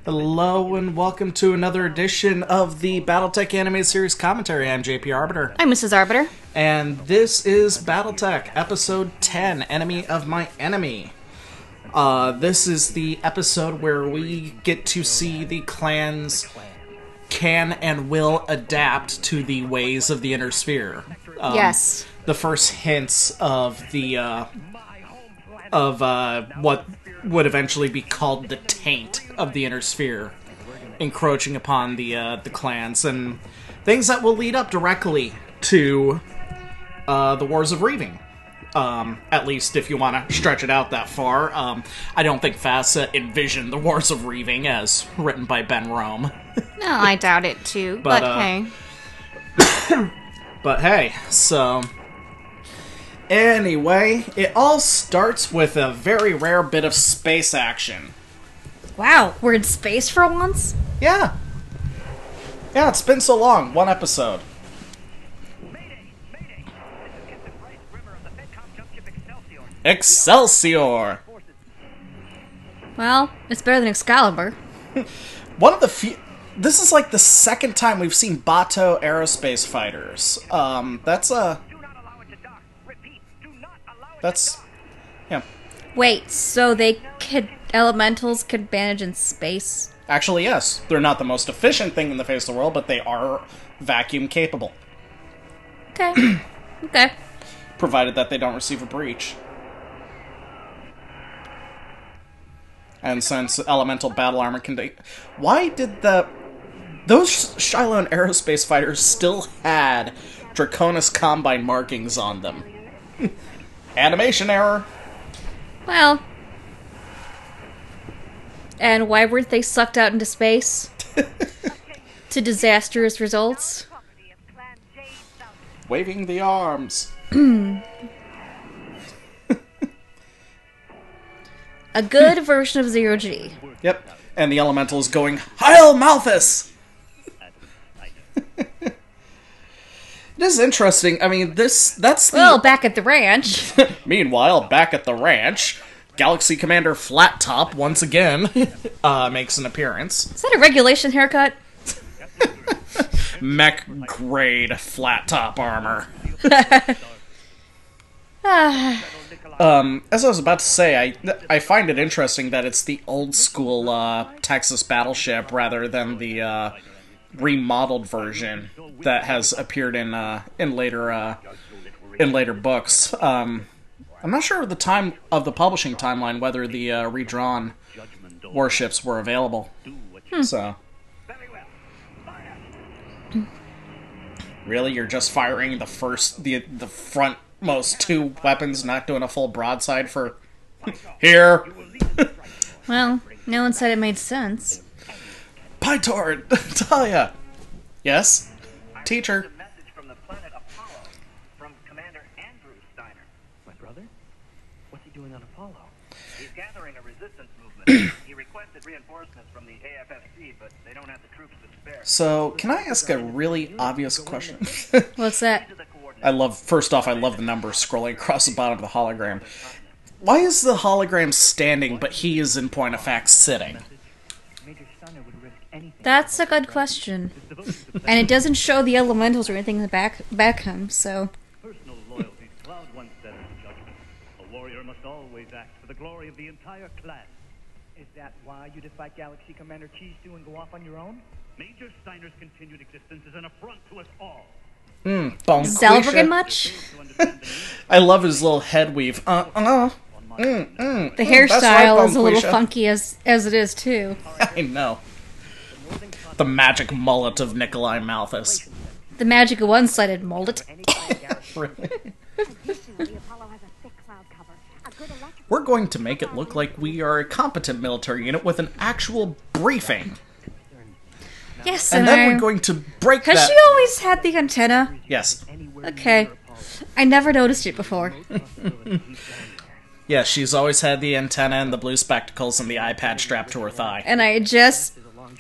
Hello and welcome to another edition of the Battletech Anime Series Commentary. I'm JP Arbiter. I'm Mrs. Arbiter. And this is Battletech, Episode 10, Enemy of My Enemy. This is the episode where we get to see the clans can and will adapt to the ways of the Inner Sphere. Yes. The first hints of the, what would eventually be called the taint of the Inner Sphere, encroaching upon the clans, and things that will lead up directly to the Wars of Reaving. At least if you want to stretch it out that far. I don't think FASA envisioned the Wars of Reaving as written by Ben Rome. No, I doubt it too, but hey. But hey, so... Anyway, it all starts with a very rare bit of space action. Wow, we're in space for once? Yeah. Yeah, it's been so long. One episode. Excelsior! Well, it's better than Excalibur. One of the few... This is like the second time we've seen Bato aerospace fighters. That's... yeah. Wait, so elementals could manage in space? Actually, yes. They're not the most efficient thing in the face of the world, but they are vacuum capable. Okay. Okay. Provided that they don't receive a breach. And since elemental battle armor can... Why did those Shylon aerospace fighters still had Draconis Combine markings on them? Animation error. Well. And why weren't they sucked out into space? To disastrous results? Waving the arms. A good version of Zero G. Yep. And the elemental is going, Heil Malthus! It is interesting. I mean, that's the... Well, back at the ranch. Meanwhile, back at the ranch, Galaxy Commander Flat Top, once again, makes an appearance. Is that a regulation haircut? Mech-grade Flat Top armor. As I was about to say, I find it interesting that it's the old-school Texas battleship rather than the remodeled version that has appeared in later books. I'm not sure at the time of the publishing timeline whether the redrawn warships were available. So, really, you're just firing the frontmost two weapons, not doing a full broadside for here. Well, no one said it made sense. Pytor, Talia. Yes? Teacher. Message from the planet Apollo from Commander Andrew Steiner. My brother? What's he doing on Apollo? He's gathering a resistance movement. He requested reinforcements from the AFFC, but they don't have the troops to spare. So, can I ask a really obvious question? What's that? First off, I love the numbers scrolling across the bottom of the hologram. Why is the hologram standing, but he is in point of fact sitting? That's a good question. And it doesn't show the elementals or anything in the back him, so... Personal loyalty cloud one's debtor to judgment. A warrior must always act for the glory of the entire clan. Is that why you defied Galaxy Commander Chizu and go off on your own? Major Steiner's continued existence is an affront to us all. Zelbergen much? I love his little head weave. The hairstyle is a little funky as it is, too. I know. The magic mullet of Nikolai Malthus. The magic of one-sided mullet. Really? We're going to make it look like we are a competent military unit with an actual briefing. Yes, and then we're going to break that... Has she always had the antenna? Yes. Okay. I never noticed it before. Yeah, she's always had the antenna and the blue spectacles and the iPad strapped to her thigh. And I just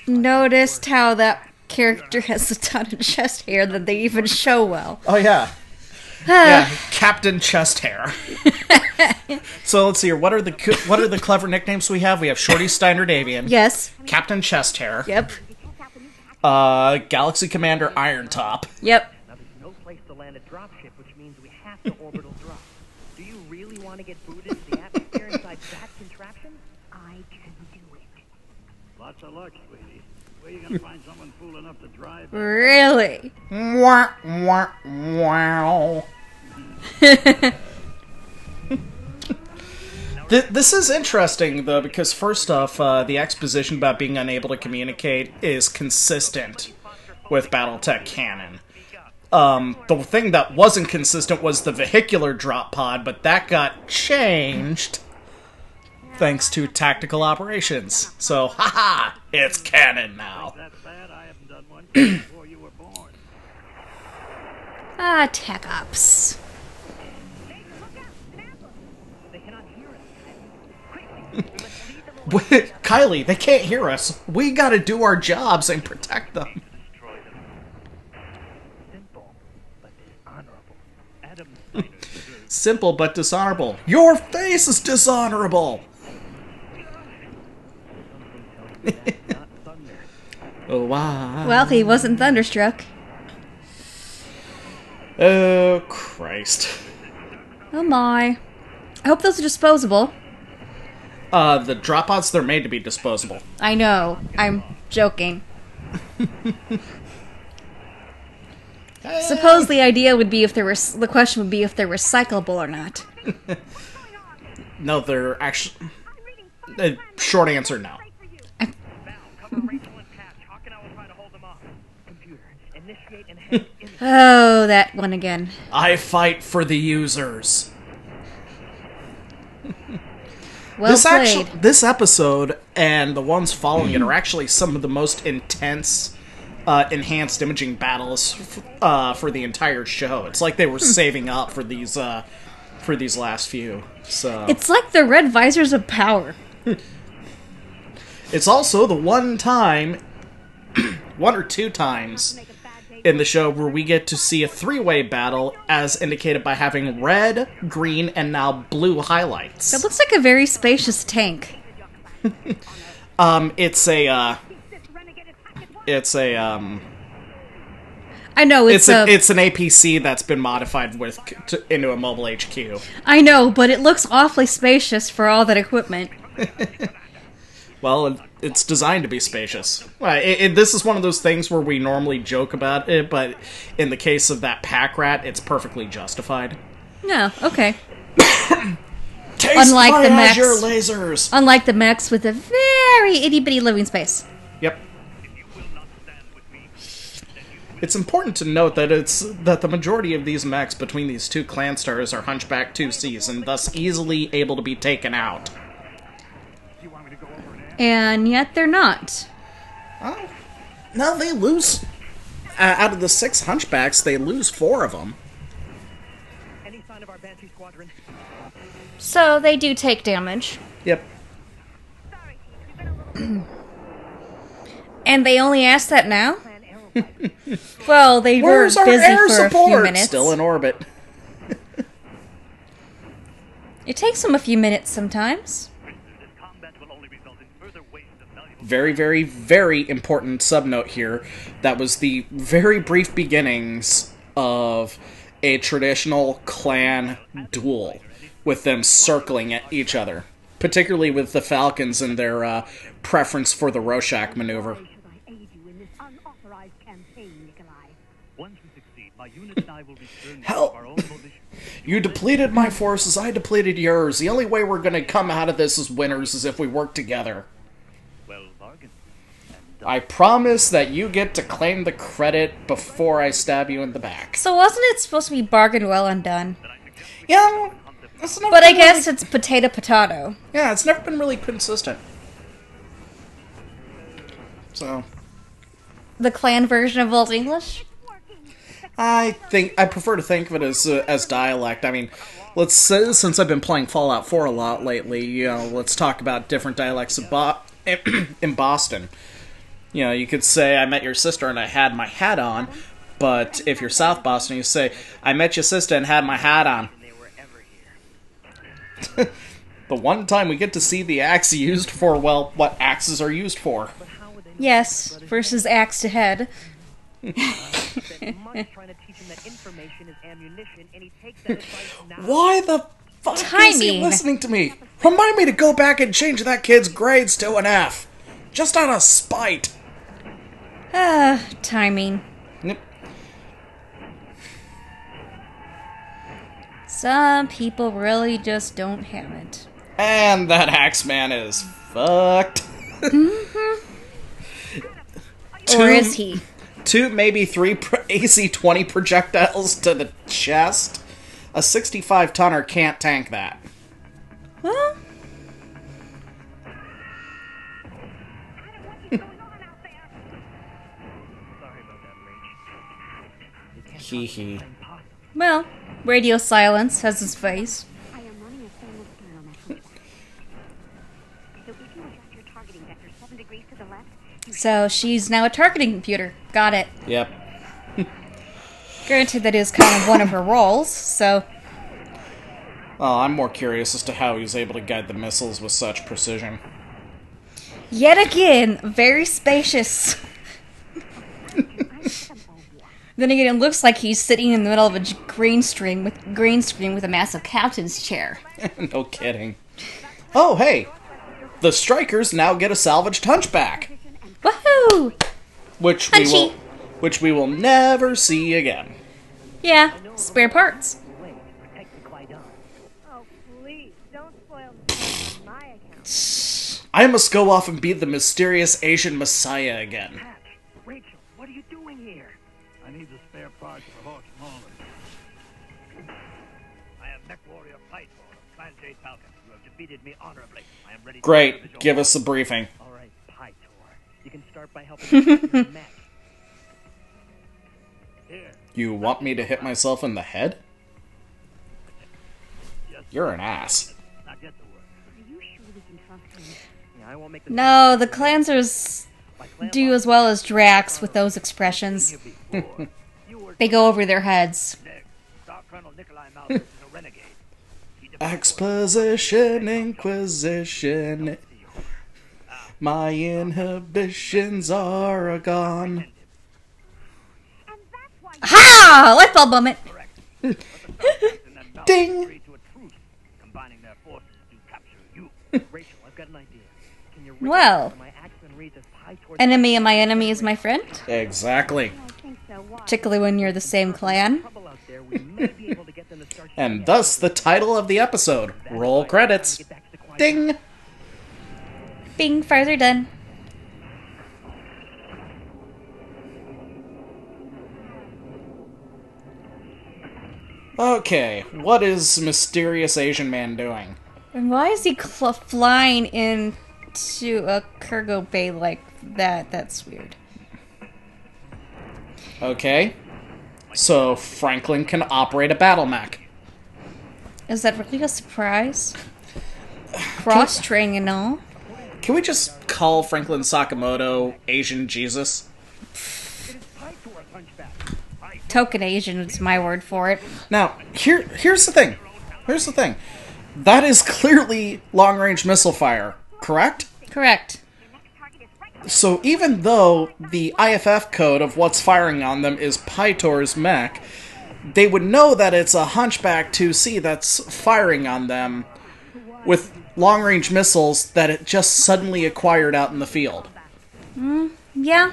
noticed how that character has a ton of chest hair that they even show well. Oh, yeah. Yeah, Captain Chest Hair. So let's see here. What are the clever nicknames we have? We have Shorty Steiner Davian. Yes. Captain Chest Hair. Yep. Galaxy Commander Iron Top. Yep. Now, there's no place to land a dropship, which means we have to orbital drop. Do you really want to get booted into the atmosphere inside that contraption? I can do it. Lots of luck, sweetie. Where you gonna find someone fool enough to drive? Really? Wah, wah, wow. This is interesting, though, because first off, the exposition about being unable to communicate is consistent with Battletech canon. The thing that wasn't consistent was the vehicular drop pod, but that got changed thanks to tactical operations. So, haha, it's canon now. That's bad. I haven't done one before you were born. Ah, tech ops. They cannot hear us. Kylie, they can't hear us. We gotta do our jobs and protect them. Destroy them. Simple, but dishonorable. Adam Steiner deserves Simple but dishonorable. Your face is dishonorable! Not thunder. Oh, wow. Well, he wasn't thunderstruck. Oh, Christ. Oh my. I hope those are disposable. The drop pods, they're made to be disposable. I know. I'm joking. Suppose the idea would be if the question would be if they're recyclable or not. No, they're actually... short answer, no. Val, cover Rachel and Cash. Hawk and I will try to hold them off. Computer, initiate enhanced image. Oh, that one again. I fight for the users. Well played. This episode and the ones following it are actually some of the most intense enhanced imaging battles for the entire show. It's like they were saving up for these last few. So It's like the red visors of power. it's also the one or two times in the show where we get to see a three-way battle as indicated by having red, green, and now blue highlights. It looks like a very spacious tank. I know It's an APC that's been modified into a mobile HQ. I know, but it looks awfully spacious for all that equipment. Well, it's designed to be spacious. This is one of those things where we normally joke about it, but in the case of that pack rat, it's perfectly justified. No, okay. Taste Unlike my the mechs. Azure lasers! Unlike the mechs with a very itty-bitty living space. Yep. It's important to note that the majority of these mechs between these two clan stars are Hunchback 2Cs, and thus easily able to be taken out. And yet they're not. Oh, no, they lose. Out of the 6 Hunchbacks, they lose 4 of them. Any sign of our Banshee squadron? So they do take damage. Yep. And they only ask that now? Well, they Where's were our busy air for a few support? minutes. Still in orbit. It takes them a few minutes sometimes. this combat will only result in further waste of valuable. Very, very, very important subnote here. That was the very brief beginnings of a traditional clan duel, with them circling at each other. Particularly with the Falcons and their preference for the Rorschach maneuver. Should I aid you in this unauthorized campaign, Nikolai? Once we succeed, my unit and I will return Help! to our own volition. You depleted my forces, I depleted yours. The only way we're gonna come out of this as winners is if we work together. Well bargained. I promise that you get to claim the credit before I stab you in the back. So wasn't it supposed to be bargained well and done? Yeah, it's never But I been guess really, it's potato. yeah, it's never been really consistent. So, The clan version of Old English? I prefer to think of it as dialect. I mean, let's say, since I've been playing Fallout 4 a lot lately, you know, let's talk about different dialects of in Boston. You know, you could say I met your sister and I had my hat on, But if you're South Boston, you say, I met your sister and had my hat on. They were ever here. The one time we get to see the axe used for, well, what axes are used for. Yes, versus axe to head. Spent months trying to teach him that information is ammunition, and he takes that advice now. Why the fuck is he Timing. listening to me? Remind me to go back and change that kid's grades to an F. Just out of spite. Timing. Yep. Some people really just don't have it. And that Axeman is fucked. Or is he? 2, maybe 3 AC-20 projectiles to the chest. A 65-tonner can't tank that. Well, Sorry about that, Rach. Hee hee. well, radio silence has his face. I am running a thermal scan on that hunchback. So if you adjust your targeting vector 7 degrees to the left, you So she's now a targeting computer. Got it. Yep. Granted, that is kind of one of her roles, so... Well, I'm more curious as to how he's able to guide the missiles with such precision. Yet again, very spacious. Then again, it looks like he's sitting in the middle of a green screen with a massive captain's chair. No kidding. Oh, hey! The Strikers now get a salvaged Hunchback, Woohoo! which Hunchy. we will never see again. Yeah, spare parts. Oh, please, don't spoil the story on my account. I must go off and be the mysterious Asian Messiah again. Patch, Rachel, what are you doing here? I need the spare parts for Hawk's Mauler. I am Mech Warrior Pythor of Clan J Falcon. You have defeated me honorably. I am ready to Great, service your give us a briefing. All right, Pythor. You can start by helping me with the mech. Here. You want me to hit myself in the head? You're an ass. Now get to work. Are you sure we can trust him? Yeah, I won't make the No, the Clansers do as well as Drax with those expressions. before. You were They go over their heads. next. Star Colonel Nikolai Malthus is a renegade. He defeated Exposition, Inquisition. My inhibitions are gone. And that's why Ha! Light bulb moment. and then Malthus Ding. agreed to a truce, combining their forces to capture you. Rachel, I've got an idea. Can you Well, my accent reads as Pythor? enemy of my enemy is my friend. Exactly. I think so. Why? Particularly when you're the same clan. Trouble out there, we may be able to get them to start And thus the title of the episode. Roll credits. get back to the quiet. Ding! Bing, farther done. Okay, what is Mysterious Asian Man doing? And why is he flying into a cargo bay like that? That's weird. Okay. So Franklin can operate a battle mech. Is that really a surprise? Cross training and all. Can we just call Franklin Sakamoto Asian Jesus? Pythor, Hunchback. Token Asian is my word for it. Now, here's the thing. Here's the thing. That is clearly long-range missile fire, correct? Correct. So even though the IFF code of what's firing on them is Pytor's mech, they would know that it's a Hunchback 2C that's firing on them with long-range missiles that it just suddenly acquired out in the field. Yeah.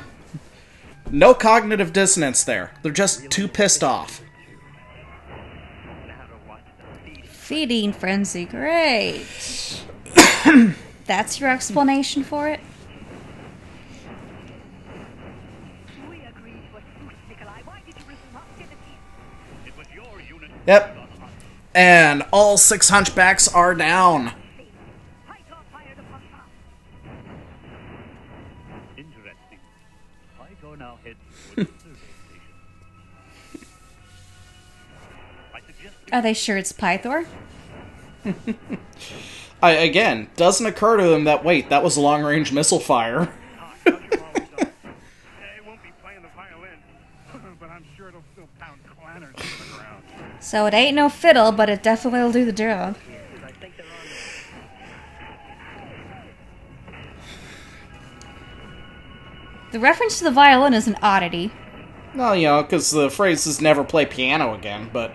No cognitive dissonance there. They're just too pissed off. Feeding frenzy. Great. That's your explanation for it? We agreed to a truce, Nikolai. Why did you bring him up? Didn't he? It was your unit. Yep. And all 6 Hunchbacks are down. Pythor fired upon top. Interesting. Pythor now heads towards the survey station. I suggest Are they sure it's Pythor? Again, doesn't occur to them that, wait, that was long-range missile fire. I won't be playing the violin, but I'm sure sure it'll still pound clanners to the ground. So it ain't no fiddle, but it definitely will do the job. I think they're on The reference to the violin is an oddity. Well, you know, because the phrase is never play piano again, but...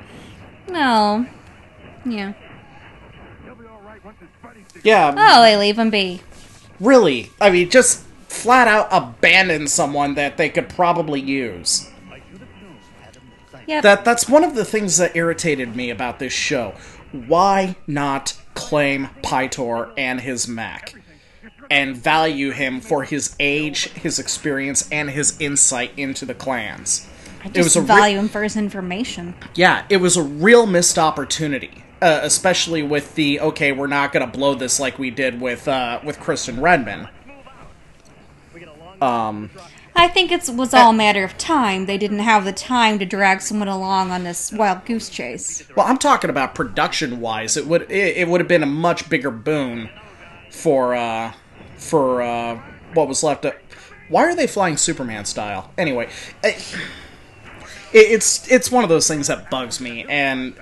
No. Yeah. He'll be all right once his buddies dig Yeah, Oh, they leave him be. really. I mean, just flat out abandon someone that they could probably use. Yep. That's one of the things that irritated me about this show. Why not claim Pytor and his mech? And value him for his age, his experience, and his insight into the clans. I just value him for his information. Yeah, it was a real missed opportunity. Especially with the, okay, we're not gonna blow this like we did with Kristen Redman. I think it was all a matter of time. They didn't have the time to drag someone along on this wild goose chase. Well, I'm talking about production-wise. It would have been a much bigger boon for what was left of... Why are they flying Superman style? Anyway, it's one of those things that bugs me, and...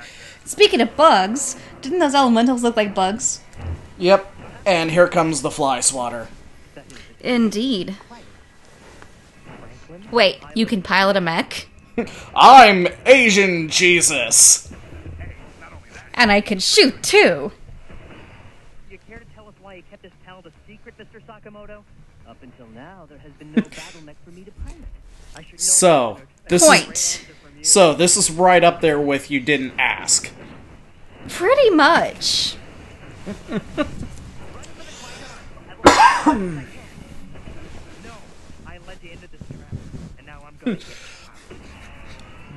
Speaking of bugs, didn't those elementals look like bugs? Yep, and here comes the fly swatter. Indeed. Wait, you can pilot a mech? I'm Asian Jesus! And I can shoot, too! You care to tell us why you kept this talent a secret, Mr. Sakamoto? Up until now, there has been no battle mech for me to pilot. I should know So, this Point. this is right up there with you didn't ask. Pretty much. No, I led you into this trap, and now I'm going to get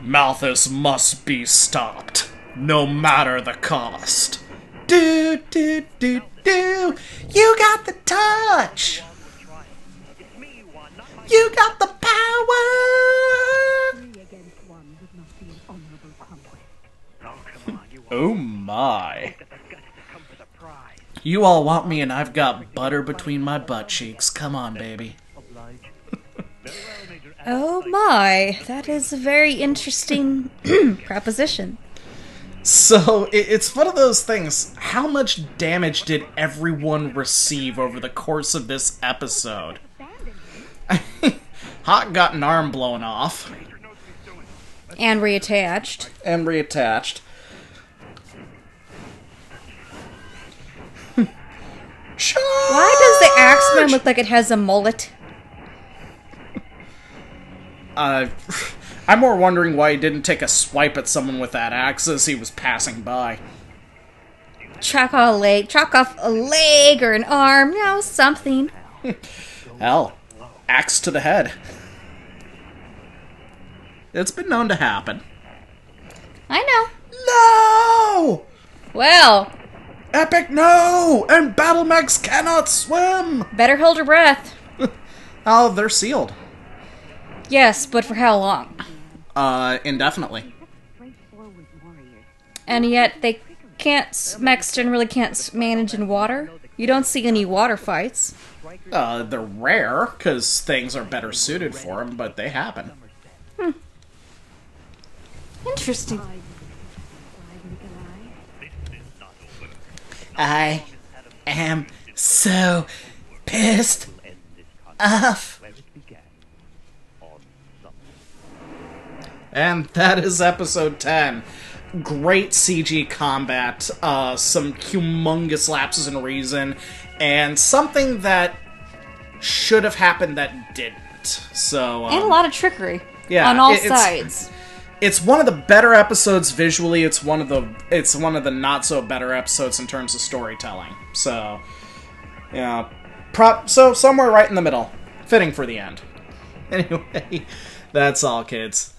Malthus must be stopped, no matter the cost. Do, do, do, do. You got the touch. It's me you want, not my... You got the power. 3 against 1 would not be an honorable conquest. Oh, come on, you Oh my. got the guts to come for the prize. You all want me and I've got butter between my butt cheeks. Come on, baby. Oh my, that is a very interesting proposition. So, it's one of those things. How much damage did everyone receive over the course of this episode? Hawk got an arm blown off. And reattached. And reattached. Why does the Axeman look like it has a mullet? I'm more wondering why he didn't take a swipe at someone with that axe as he was passing by. Chop off a leg or an arm, no, something. Hell, axe to the head. It's been known to happen. I know. No! Well, Epic no! And battle mechs cannot swim! better hold your breath. Oh, they're sealed. Yes, but for how long? Indefinitely. Straightforward warriors. And yet they can't, mechs generally can't manage in water. You don't see any water fights. They're rare, because things are better suited for them, but they happen. Interesting. I am so pissed off. And that is episode 10. Great CG combat, some humongous lapses in reason, and something that should have happened that didn't. So, And a lot of trickery. yeah, On all it's- sides. It's one of the better episodes visually. It's one of the not so better episodes in terms of storytelling. So, yeah, so somewhere right in the middle, fitting for the end. Anyway, that's all, kids.